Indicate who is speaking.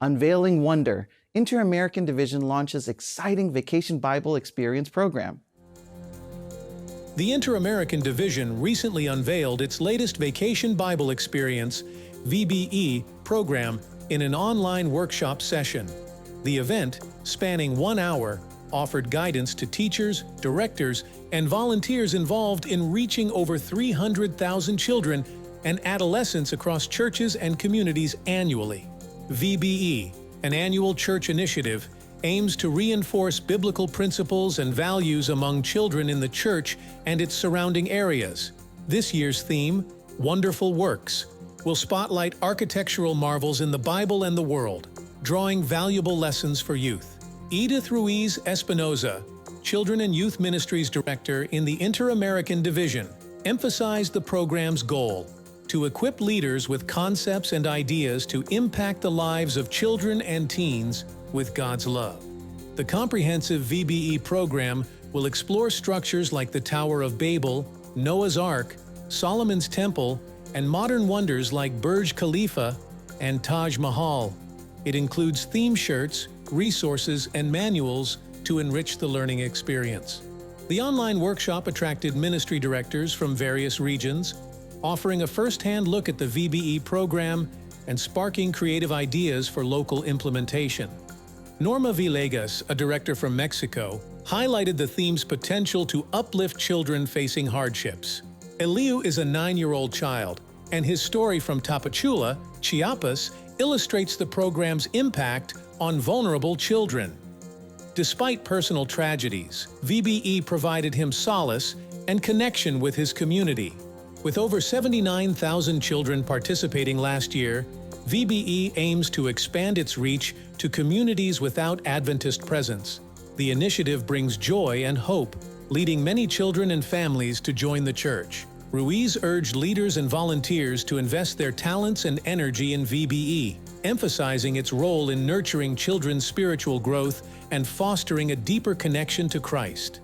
Speaker 1: Unveiling Wonder, Inter-American Division launches exciting Vacation Bible Experience program.
Speaker 2: The Inter-American Division recently unveiled its latest Vacation Bible Experience, VBE, program in an online workshop session. The event, spanning 1 hour, offered guidance to teachers, directors, and volunteers involved in reaching over 300,000 children and adolescents across churches and communities annually. VBE, an annual church initiative, aims to reinforce biblical principles and values among children in the church and its surrounding areas. This year's theme, Wonderful Works, will spotlight architectural marvels in the Bible and the world, drawing valuable lessons for youth. Edith Ruiz Espinoza, Children and Youth Ministries Director in the Inter-American Division, emphasized the program's goal: to equip leaders with concepts and ideas to impact the lives of children and teens with God's love. The comprehensive VBE program will explore structures like the Tower of Babel, Noah's Ark, Solomon's Temple, and modern wonders like Burj Khalifa and Taj Mahal. It includes theme shirts, resources, and manuals to enrich the learning experience. The online workshop attracted ministry directors from various regions, offering a first-hand look at the VBE program and sparking creative ideas for local implementation. Norma Villegas, a director from Mexico, highlighted the theme's potential to uplift children facing hardships. Eliu is a 9-year-old child, and his story from Tapachula, Chiapas, illustrates the program's impact on vulnerable children. Despite personal tragedies, VBE provided him solace and connection with his community. With over 79,000 children participating last year, VBE aims to expand its reach to communities without Adventist presence. The initiative brings joy and hope, leading many children and families to join the church. Ruiz urged leaders and volunteers to invest their talents and energy in VBE, emphasizing its role in nurturing children's spiritual growth and fostering a deeper connection to Christ.